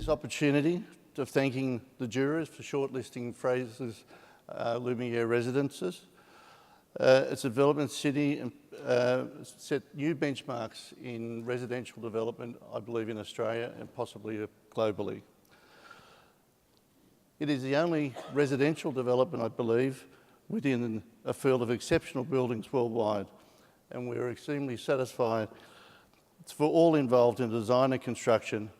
this opportunity of thanking the jurors for shortlisting Frasers Lumiere Residences. Its development city set new benchmarks in residential development, I believe, in Australia and possibly globally. It is the only residential development, I believe, within a field of exceptional buildings worldwide, and we're extremely satisfied for all involved in design and construction,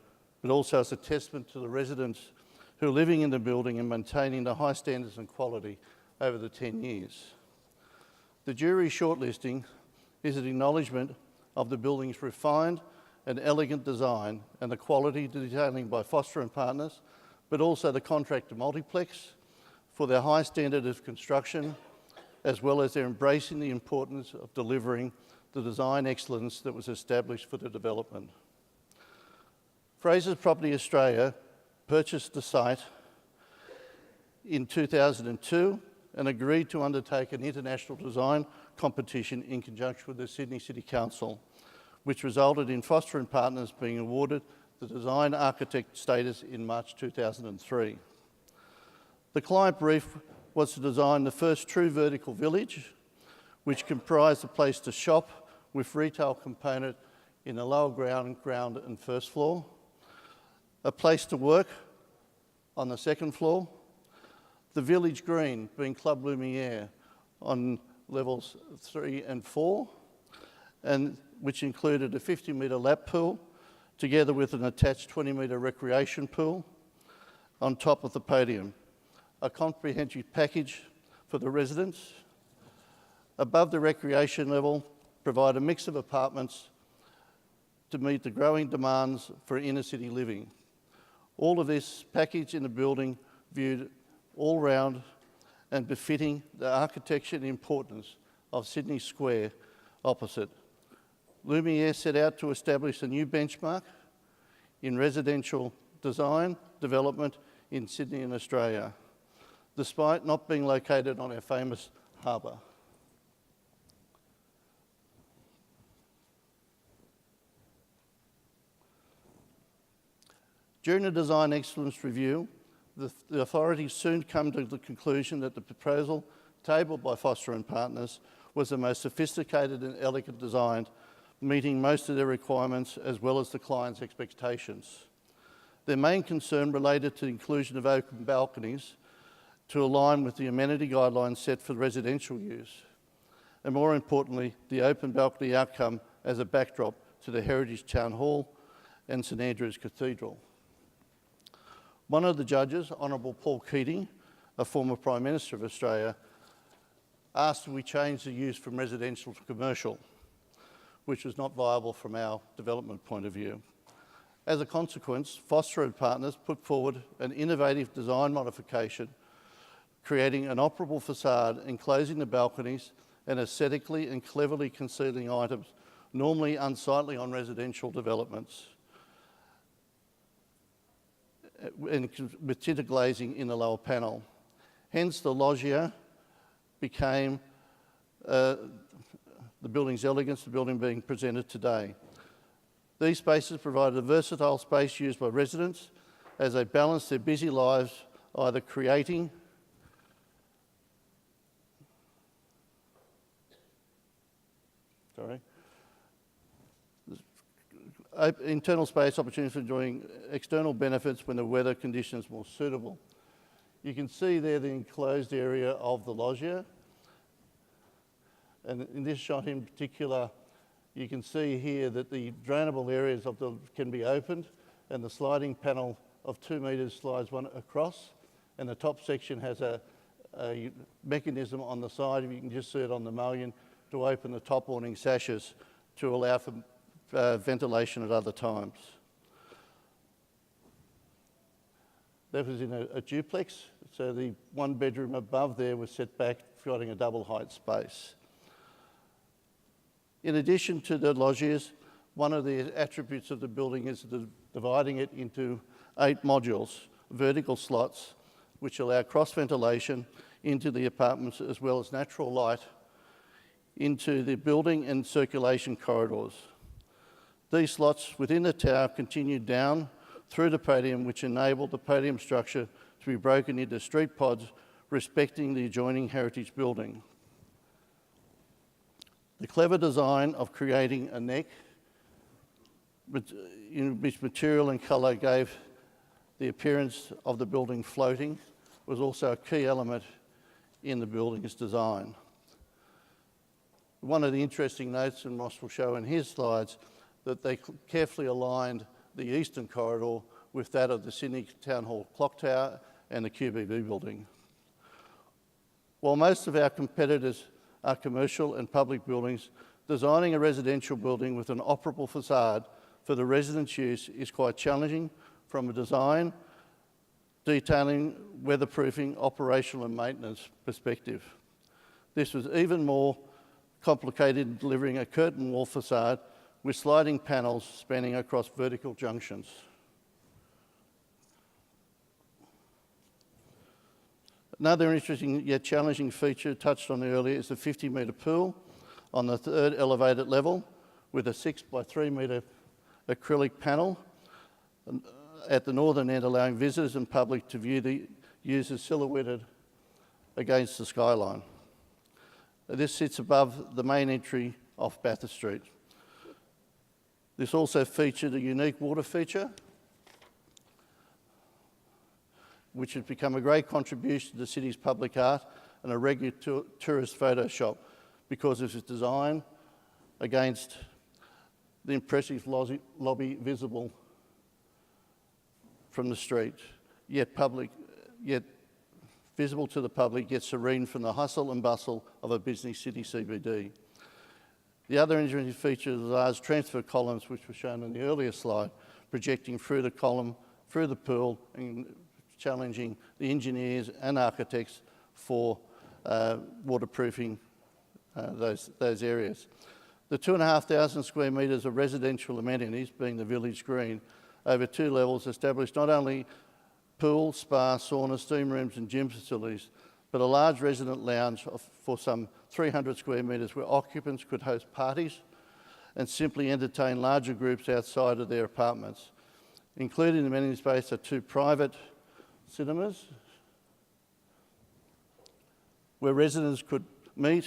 but also as a testament to the residents who are living in the building and maintaining the high standards and quality over the 10 years. The jury shortlisting is an acknowledgement of the building's refined and elegant design and the quality detailing by Foster & Partners, but also the contractor Multiplex for their high standard of construction, as well as their embracing the importance of delivering the design excellence that was established for the development. Frasers Property Australia purchased the site in 2002 and agreed to undertake an international design competition in conjunction with the Sydney City Council, which resulted in Foster & Partners being awarded the design architect status in March 2003. The client brief was to design the first true vertical village, which comprised a place to shop with retail component in the lower ground and first floor, a place to work on the second floor, the village green being Club Lumiere on levels 3 and 4, and which included a 50-metre lap pool together with an attached 20-metre recreation pool on top of the podium, a comprehensive package for the residents. Above the recreation level, provide a mix of apartments to meet the growing demands for inner city living. All of this package in the building viewed all round and befitting the architecture and importance of Sydney Square opposite. Lumiere set out to establish a new benchmark in residential design development in Sydney and Australia, despite not being located on our famous harbour. During the Design Excellence Review, the authorities soon come to the conclusion that the proposal tabled by Foster & Partners was the most sophisticated and elegant design, meeting most of their requirements as well as the client's expectations. Their main concern related to the inclusion of open balconies to align with the amenity guidelines set for residential use, and more importantly, the open balcony outcome as a backdrop to the Heritage Town Hall and St Andrew's Cathedral. One of the judges, Honourable Paul Keating, a former Prime Minister of Australia, asked if we change the use from residential to commercial, which was not viable from our development point of view. As a consequence, Foster & Partners put forward an innovative design modification, creating an operable façade enclosing the balconies and aesthetically and cleverly concealing items normally unsightly on residential developments, and with tinted glazing in the lower panel. Hence, the loggia became the building's elegance, the building being presented today. These spaces provide a versatile space used by residents as they balance their busy lives, either creating internal space opportunities for enjoying external benefits when the weather conditions are more suitable. You can see there the enclosed area of the loggia, and in this shot in particular, you can see here that the drainable areas can be opened, and the sliding panel of 2 metres slides one across, and the top section has a mechanism on the side, if you can just see it on the mullion, to open the top awning sashes to allow for ventilation at other times. That was in a duplex, so the one bedroom above there was set back, providing a double height space. In addition to the loggias, one of the attributes of the building is dividing it into 8 modules, vertical slots, which allow cross ventilation into the apartments as well as natural light into the building and circulation corridors. These slots within the tower continue down through the podium, which enabled the podium structure to be broken into street pods, respecting the adjoining heritage building. The clever design of creating a neck in which material and colour gave the appearance of the building floating was also a key element in the building's design. One of the interesting notes, and Ross will show in his slides, that they carefully aligned the eastern corridor with that of the Sydney Town Hall Clock Tower and the QBB building. While most of our competitors are commercial and public buildings, designing a residential building with an operable façade for the residents' use is quite challenging from a design, detailing, weatherproofing, operational and maintenance perspective. This was even more complicated in delivering a curtain wall façade with sliding panels spanning across vertical junctions. Another interesting yet challenging feature touched on earlier is the 50-metre pool on the third elevated level with a 6 by 3 metre acrylic panel at the northern end, allowing visitors and public to view the users silhouetted against the skyline. This sits above the main entry off Bathurst Street. This also featured a unique water feature, which has become a great contribution to the city's public art and a regular tourist photo shop because of its design against the impressive lobby visible from the street, yet visible to the public, yet serene from the hustle and bustle of a busy city CBD. The other interesting feature is the large transfer columns, which were shown in the earlier slide, projecting through the column, through the pool, and challenging the engineers and architects for waterproofing those areas. The 2,500 square metres of residential amenities, being the village green, over 2 levels, established not only pool, spa, sauna, steam rooms and gym facilities, but a large resident lounge for some 300 square metres where occupants could host parties and simply entertain larger groups outside of their apartments. Included in the amenity space are 2 private cinemas where residents could meet,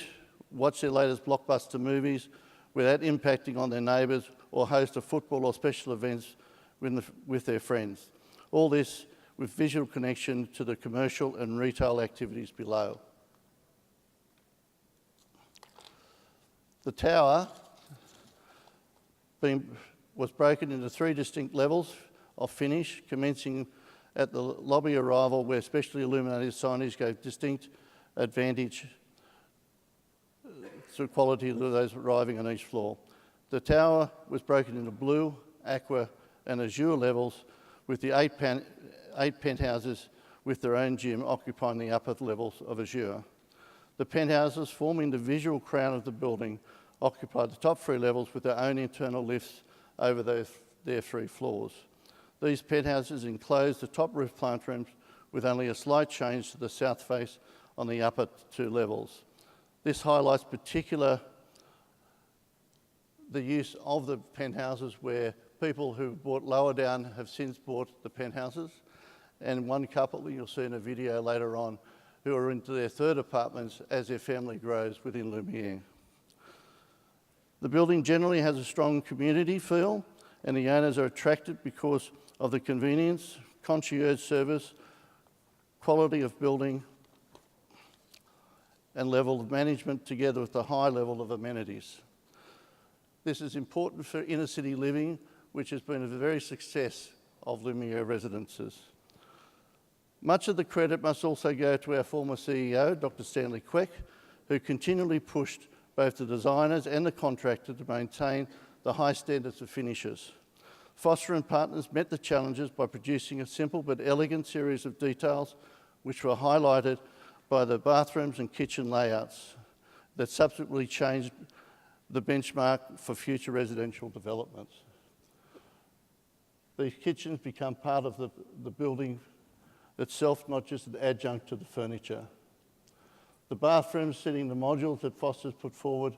watch their latest blockbuster movies without impacting on their neighbours, or host a football or special events with their friends. All this with visual connection to the commercial and retail activities below. The tower was broken into 3 distinct levels of finish, commencing at the lobby arrival, where specially illuminated signage gave distinct advantage to quality to those arriving on each floor. The tower was broken into blue, aqua and azure levels, with the 8 penthouses with their own gym occupying the upper levels of azure. The penthouses, forming the visual crown of the building, occupied the top 3 levels with their own internal lifts over their 3 floors. These penthouses enclosed the top roof plant rooms with only a slight change to the south face on the upper 2 levels. This highlights particular the use of the penthouses where people who bought lower down have since bought the penthouses, and one couple you'll see in a video later on who are into their 3rd apartments as their family grows within Lumiere. The building generally has a strong community feel, and the owners are attracted because of the convenience, concierge service, quality of building and level of management, together with the high level of amenities. This is important for inner city living, which has been a very success of Lumiere Residences. Much of the credit must also go to our former CEO, Dr. Stanley Queck, who continually pushed both the designers and the contractor to maintain the high standards of finishes. Foster and Partners met the challenges by producing a simple but elegant series of details which were highlighted by the bathrooms and kitchen layouts that subsequently changed the benchmark for future residential developments. These kitchens become part of the building itself, not just an adjunct to the furniture. The bathrooms, setting the modules that Foster's put forward,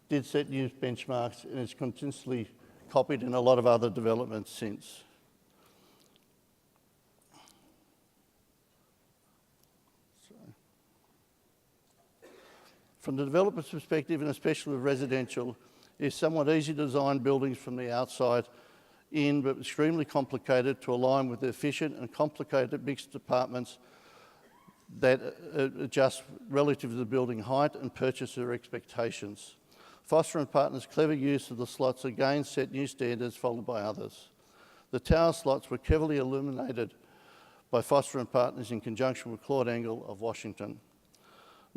did set new benchmarks, and it's continuously copied in a lot of other developments since. From the developer's perspective, and especially with residential, it's somewhat easy to design buildings from the outside in, but extremely complicated to align with the efficient and complicated mixed departments that adjust relative to the building height and purchaser expectations. Foster & Partners' clever use of the slots again set new standards followed by others. The tower slots were cleverly illuminated by Foster & Partners in conjunction with Claude Engel of Washington.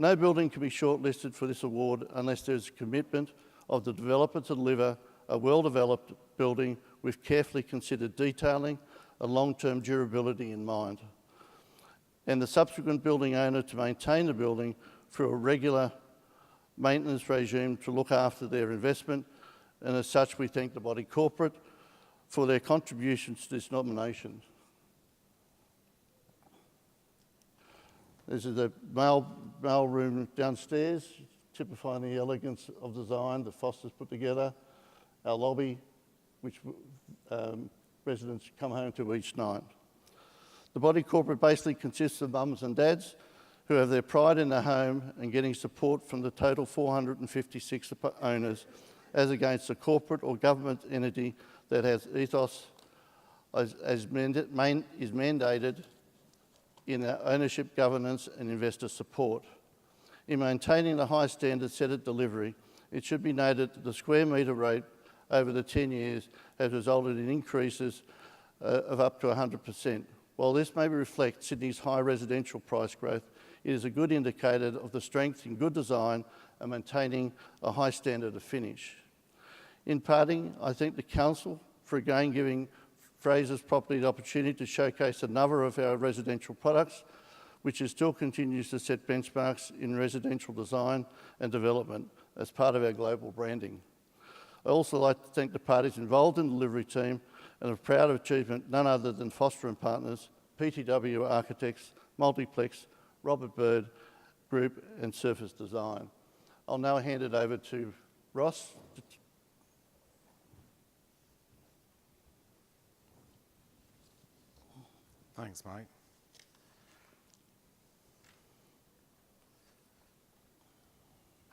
No building can be shortlisted for this award unless there is a commitment of the developer to deliver a well-developed building with carefully considered detailing and long-term durability in mind, and the subsequent building owner to maintain the building through a regular maintenance regime to look after their investment, and as such we thank the body corporate for their contributions to this nomination. This is the mail room downstairs, typifying the elegance of design that Foster's put together. Our lobby, which residents come home to each night. The body corporate basically consists of mums and dads who have their pride in their home and getting support from the total 456 owners, as against a corporate or government entity that has ethos is mandated in our ownership, governance and investor support. In maintaining the high standards set at delivery, it should be noted that the square metre rate over the 10 years has resulted in increases of up to 100%. While this may reflect Sydney's high residential price growth, it is a good indicator of the strength in good design and maintaining a high standard of finish. In parting, I thank the Council for again giving Frasers Property the opportunity to showcase another of our residential products, which still continues to set benchmarks in residential design and development as part of our global branding. I also like to thank the parties involved in the delivery team and a proud achievement none other than Foster & Partners, PTW Architects, Multiplex, Robert Bird Group and Surface Design. I'll now hand it over to Ross. Thanks, Mike.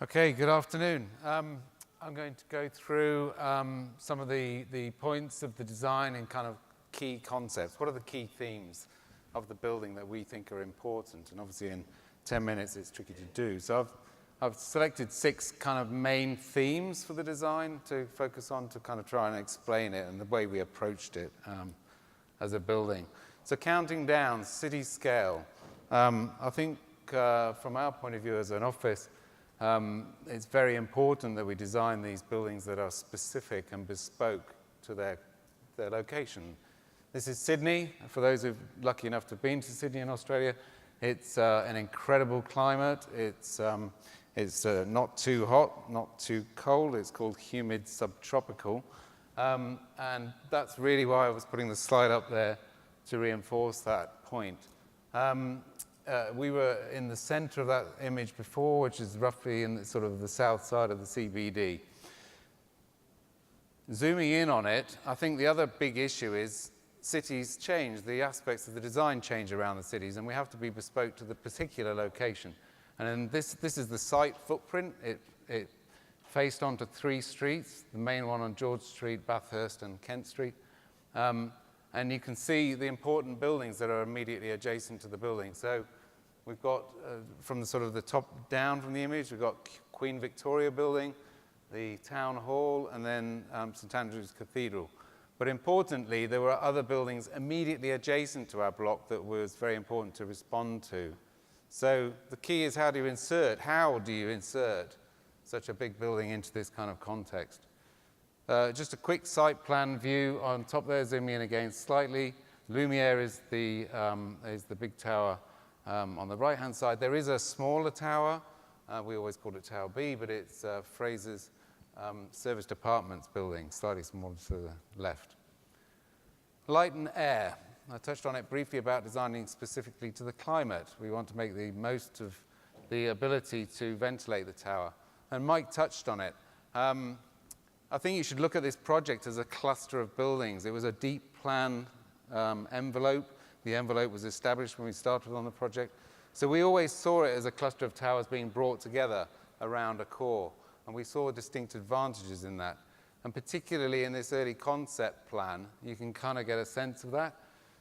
Okay, good afternoon. I'm going to go through some of the points of the design and kind of key concepts. What are the key themes of the building that we think are important? And obviously in 10 minutes it's tricky to do. So I've selected 6 kind of main themes for the design to focus on to kind of try and explain it and the way we approached it as a building. So counting down, city scale. I think from our point of view as an office, it's very important that we design these buildings that are specific and bespoke to their location. This is Sydney. For those who've lucky enough to have been to Sydney in Australia, it's an incredible climate. It's not too hot, not too cold. It's called humid subtropical. And that's really why I was putting the slide up there to reinforce that point. We were in the center of that image before, which is roughly in the, sort of the south side of the CBD. Zooming in on it, I think the other big issue is cities change, the aspects of the design change around the cities, and we have to be bespoke to the particular location. And then this is the site footprint. It faced onto 3 streets, the main one on George Street, Bathurst and Kent Street. And you can see the important buildings that are immediately adjacent to the building. So we've got, from the sort of the top down from the image, we've got Queen Victoria Building, the Town Hall, and then St Andrew's Cathedral. But importantly, there were other buildings immediately adjacent to our block that was very important to respond to. So the key is how do you insert such a big building into this kind of context? Just a quick site plan view on top there, zooming in again slightly. Lumiere is the big tower on the right-hand side. There is a smaller tower. We always called it Tower B, but it's Frasers Service Departments building, slightly smaller to the left. Light and air. I touched on it briefly about designing specifically to the climate. We want to make the most of the ability to ventilate the tower. And Mike touched on it. I think you should look at this project as a cluster of buildings. It was a deep plan envelope. The envelope was established when we started on the project. So we always saw it as a cluster of towers being brought together. around a core. And we saw distinct advantages in that. And particularly in this early concept plan, you can kind of get a sense of that.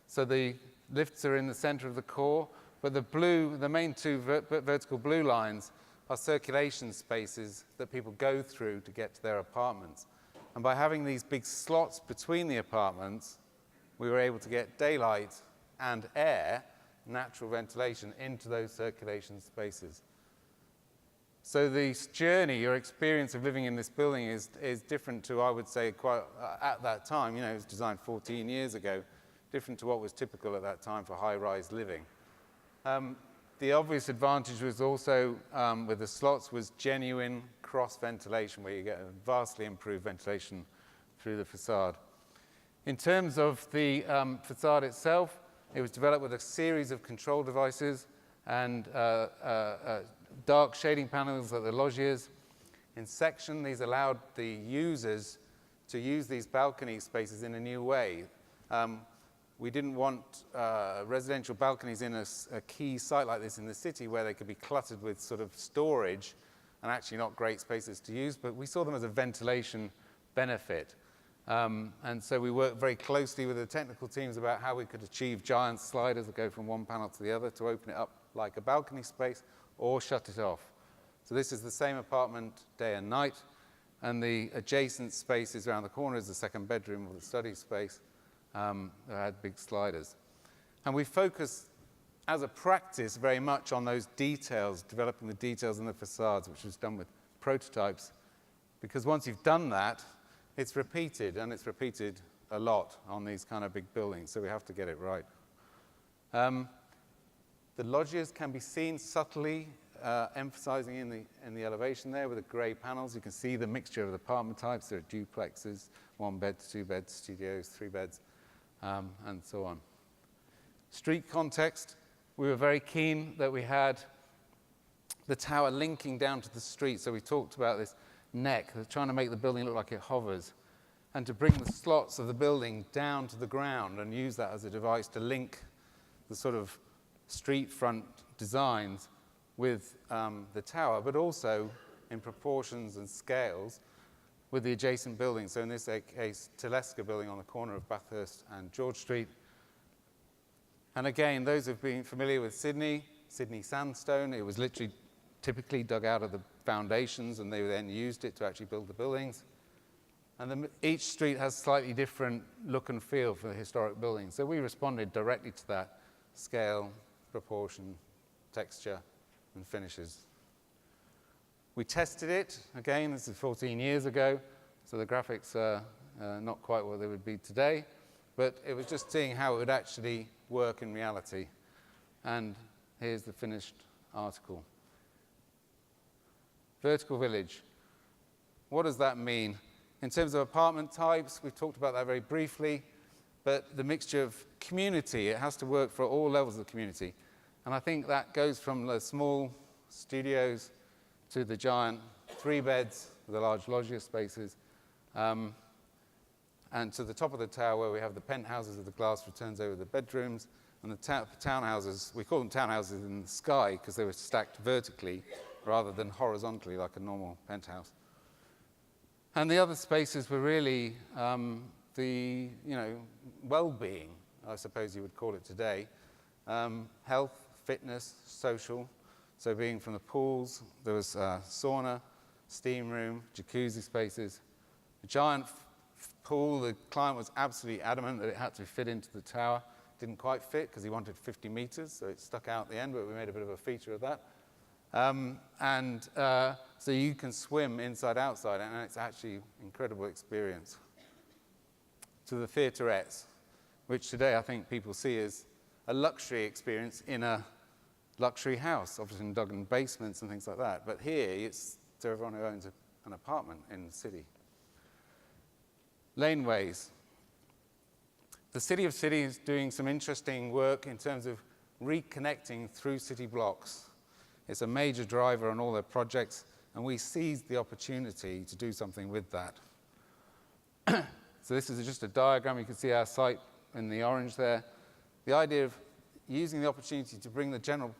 So the lifts are in the center of the core, but the main two vertical blue lines are circulation spaces that people go through to get to their apartments. And by having these big slots between the apartments, we were able to get daylight and air, natural ventilation, into those circulation spaces. So this journey, your experience of living in this building is different to, I would say, quite at that time. You know, it was designed 14 years ago, different to what was typical at that time for high-rise living. The obvious advantage was also, with the slots, was genuine cross-ventilation, where you get a vastly improved ventilation through the facade. In terms of the facade itself, it was developed with a series of control devices and dark shading panels at the loggias. In section, these allowed the users to use these balcony spaces in a new way. We didn't want residential balconies in a key site like this in the city where they could be cluttered with sort of storage and actually not great spaces to use, but we saw them as a ventilation benefit. And so we worked very closely with the technical teams about how we could achieve giant sliders that go from one panel to the other to open it up like a balcony space or shut it off. So this is the same apartment day and night, and the adjacent spaces around the corner is the second bedroom or the study space that had big sliders. And we focused as a practice very much on those details, developing the details in the facades, which was done with prototypes, because once you've done that, it's repeated, and it's repeated a lot on these kind of big buildings, so we have to get it right. The loggias can be seen subtly emphasizing in the elevation there with the gray panels. You can see the mixture of the apartment types. There are duplexes, 1 bed, 2 beds, studios, 3 beds, and so on. Street context, we were very keen that we had the tower linking down to the street. So we talked about this neck, trying to make the building look like it hovers, and to bring the slots of the building down to the ground and use that as a device to link the sort of street front designs with the tower, but also in proportions and scales with the adjacent buildings. So in this case, Teleska building on the corner of Bathurst and George Street. And again, those who've been familiar with Sydney sandstone, it was literally typically dug out of the foundations, and they then used it to actually build the buildings. And then each street has slightly different look and feel for the historic buildings. So we responded directly to that: scale, proportion, texture, and finishes. We tested it. Again, this is 14 years ago, so the graphics are not quite what they would be today, but it was just seeing how it would actually work in reality. And here's the finished article. Vertical village. What does that mean? In terms of apartment types, we've talked about that very briefly, but the mixture of community, it has to work for all levels of the community. And I think that goes from the small studios to the giant 3 beds with the large loggia spaces, and to the top of the tower where we have the penthouses with the glass returns over the bedrooms, and the townhouses. We call them townhouses in the sky because they were stacked vertically rather than horizontally like a normal penthouse. And the other spaces were really the well-being, I suppose you would call it today. Health, fitness, social. So being from the pools, there was a sauna, steam room, jacuzzi spaces. A giant pool. The client was absolutely adamant that it had to fit into the tower. Didn't quite fit because he wanted 50 meters, so it stuck out at the end, but we made a bit of a feature of that. So you can swim inside, outside, and it's actually an incredible experience. To the theatrettes, which today I think people see as a luxury experience in a luxury house, often dug in basements and things like that. But here, it's to everyone who owns an apartment in the city. Laneways. The City of City is doing some interesting work in terms of reconnecting through city blocks. It's a major driver on all their projects, and we seized the opportunity to do something with that. So this is just a diagram. You can see our site in the orange there. The idea of using the opportunity to bring the general,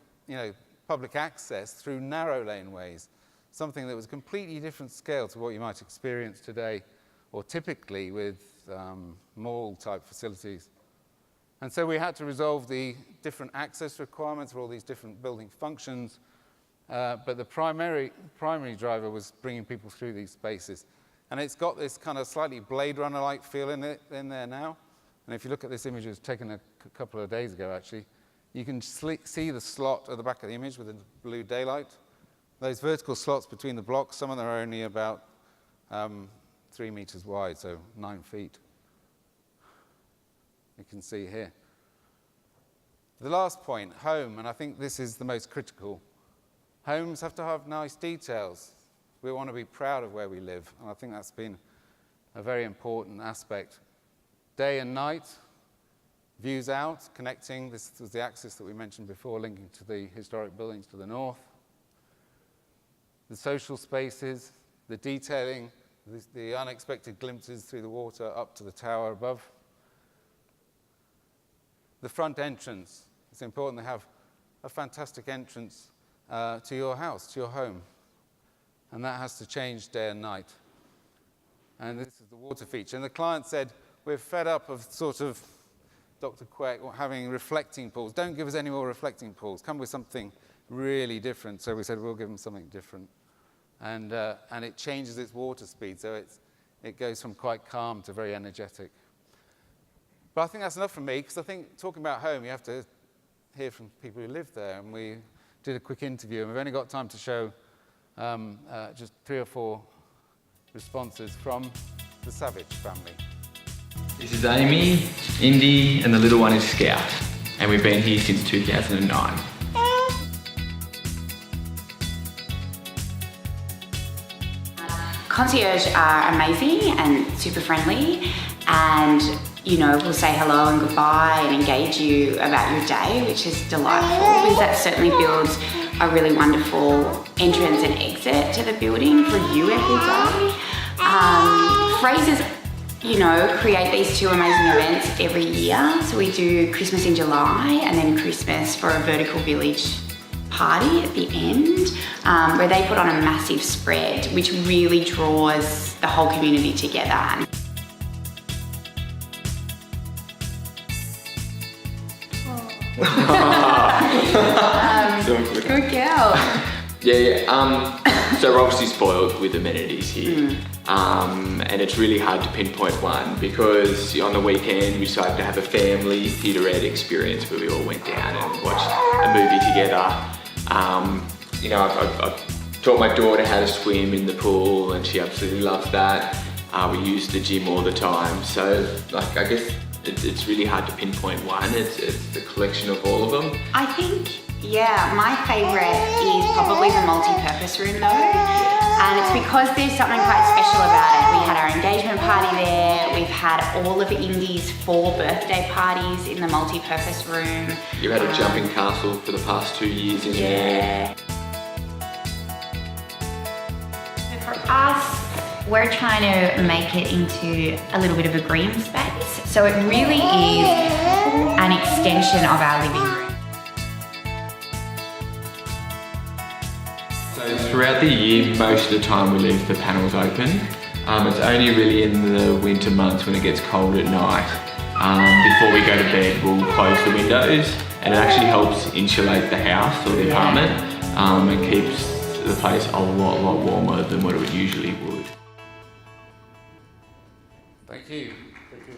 public access through narrow laneways. something that was a completely different scale to what you might experience today or typically with mall-type facilities. And so we had to resolve the different access requirements for all these different building functions, but the primary driver was bringing people through these spaces. And it's got this kind of slightly Blade Runner-like feel in there now. And if you look at this image, it was taken a couple of days ago, actually. You can see the slot at the back of the image with the blue daylight. Those vertical slots between the blocks, some of them are only about 3 meters wide, so 9 feet. You can see here. The last point, home, and I think this is the most critical. Homes have to have nice details. We want to be proud of where we live, and I think that's been a very important aspect. Day and night, views out, connecting. This was the axis that we mentioned before, linking to the historic buildings to the north. The social spaces, the detailing, the unexpected glimpses through the water up to the tower above. The front entrance. It's important to have a fantastic entrance to your house, to your home. And that has to change day and night. And this is the water feature. And the client said, we're fed up of sort of Dr. Queck having reflecting pools. Don't give us any more reflecting pools. Come with something really different. So we said, we'll give them something different. And it changes its water speed. So it goes from quite calm to very energetic. But I think that's enough from me, because I think talking about home, you have to hear from people who live there. And we did a quick interview, and we've only got time to show just 3 or 4 responses from the Savage family. This is Amy, Indy, and the little one is Scout. And we've been here since 2009. Concierge are amazing and super friendly, and will say hello and goodbye and engage you about your day, which is delightful, because that certainly builds a really wonderful entrance and exit to the building for you every day. Frasers, create these 2 amazing events every year. So we do Christmas in July and then Christmas for a vertical village party at the end, where they put on a massive spread, which really draws the whole community together. Good girl. Yeah. So we're obviously spoiled with amenities here. And it's really hard to pinpoint one, because on the weekend we decided to have a family theatre-ed experience where we all went down and watched a movie together. I've taught my daughter how to swim in the pool, and she absolutely loves that. We use the gym all the time. So I guess it's really hard to pinpoint one. It's the collection of all of them. I think, my favourite is probably the multi-purpose room though. And it's because there's something quite special about it. We had our engagement party there. We've had all of Indy's 4 birthday parties in the multi-purpose room. You've had a jumping castle for the past 2 years in there. So for us, we're trying to make it into a little bit of a green space. So it really is an extension of our living room. So throughout the year, most of the time we leave the panels open. It's only really in the winter months when it gets cold at night. Before we go to bed, we'll close the windows, and it actually helps insulate the house or the apartment, and keeps the place a lot warmer than what it usually would. Thank you. Thank you.